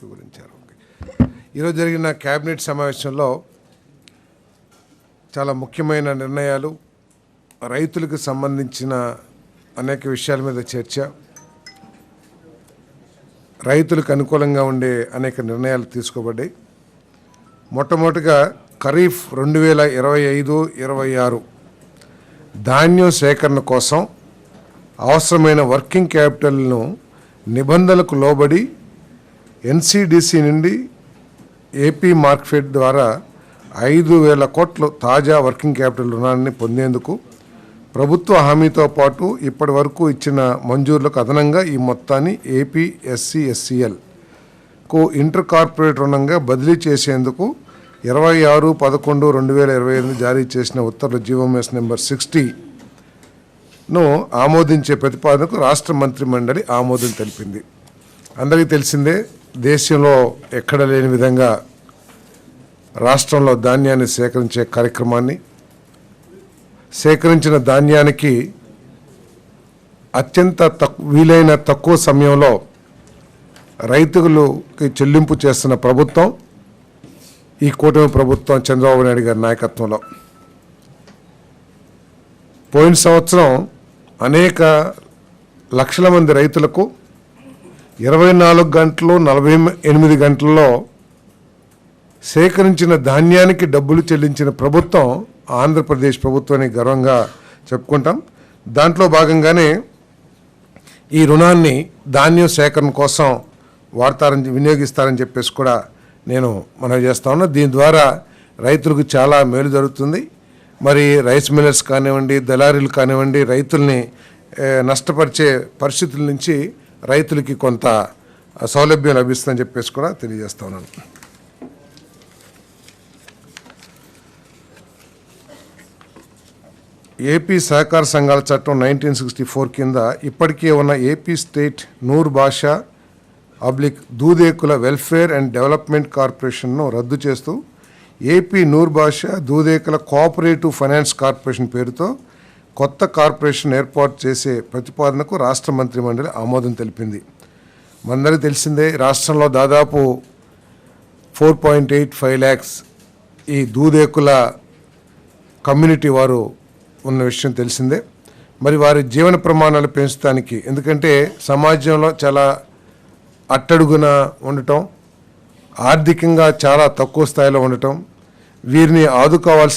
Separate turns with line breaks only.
వివరించారు. ఈరోజు జరిగిన కేబినెట్ సమావేశంలో చాలా ముఖ్యమైన నిర్ణయాలు, రైతులకు సంబంధించిన అనేక విషయాల మీద చర్చ, రైతులకు అనుకూలంగా ఉండే అనేక నిర్ణయాలు తీసుకోబడ్డాయి. మొట్టమొదటిగా ఖరీఫ్ 2025-26 ధాన్యం సేకరణ కోసం అవసరమైన వర్కింగ్ క్యాపిటల్ను నిబంధనలకు లోబడి ఎన్సీడీసీ నుండి ఏపీ మార్కెట్ ద్వారా 5,000 కోట్ల తాజా వర్కింగ్ క్యాపిటల్ రుణాన్ని పొందేందుకు ప్రభుత్వ హామీతో పాటు ఇప్పటి వరకు ఇచ్చిన మంజూరులకు అదనంగా ఈ మొత్తాన్ని ఏపీఎస్సీఎస్సీఎల్కు ఇంటర్ కార్పొరేట్ రుణంగా బదిలీ చేసేందుకు 26/11/2025 జారీ చేసిన ఉత్తర్వుల జీవోఎంఎస్ నెంబర్ 60ను ఆమోదించే ప్రతిపాదనకు రాష్ట్ర మంత్రిమండలి ఆమోదం తెలిపింది. అందరికీ తెలిసిందే, దేశంలో ఎక్కడ లేని విధంగా రాష్ట్రంలో ధాన్యాన్ని సేకరించే కార్యక్రమాన్ని, సేకరించిన ధాన్యానికి అత్యంత వీలైన తక్కువ సమయంలో రైతులకి చెల్లింపు చేస్తున్న ప్రభుత్వం ఈ కూటమి ప్రభుత్వం చంద్రబాబు నాయుడు గారి నాయకత్వంలో. పోయిన సంవత్సరం అనేక లక్షల మంది రైతులకు 24 గంటలు 48 గంటల్లో సేకరించిన ధాన్యానికి డబ్బులు చెల్లించిన ప్రభుత్వం ఆంధ్రప్రదేశ్ ప్రభుత్వాన్ని గర్వంగా చెప్పుకుంటాం. దాంట్లో భాగంగానే ఈ రుణాన్ని ధాన్యం సేకరణ కోసం వినియోగిస్తారని చెప్పేసి కూడా నేను మనవి చేస్తా ఉన్నా. దీని ద్వారా రైతులకు చాలా మేలు జరుగుతుంది. మరి రైస్ మిల్లర్స్ కానివ్వండి, దళారీలు కానివ్వండి, రైతుల్ని నష్టపరిచే పరిస్థితుల నుంచి రైతులకి కొంత సౌలభ్యం లభిస్తుందని చెప్పేసి కూడా తెలియజేస్తా ఉన్నాను. ఏపీ సహకార సంఘాల చట్టం 1964 కింద ఇప్పటికే ఉన్న ఏపీ స్టేట్ నూర్ భాషా దూదేకుల వెల్ఫేర్ అండ్ డెవలప్మెంట్ కార్పొరేషన్ను రద్దు చేస్తూ ఏపీ నూర్ భాషా దూదేకుల కోఆపరేటివ్ ఫైనాన్స్ కార్పొరేషన్ పేరుతో కొత్త కార్పొరేషన్ ఏర్పాటు చేసే ప్రతిపాదనకు రాష్ట్ర మంత్రిమండలి ఆమోదం తెలిపింది. మనందరికీ తెలిసిందే, రాష్ట్రంలో దాదాపు 4.85 lakhs ఈ దూదేకుల కమ్యూనిటీ వారు ఉన్న విషయం తెలిసిందే. మరి వారి జీవన ప్రమాణాలు పెంచడానికి, ఎందుకంటే సమాజంలో చాలా అట్టడుగున ఉండటం, ఆర్థికంగా చాలా తక్కువ స్థాయిలో ఉండటం, వీరిని ఆదుకోవాల్సిన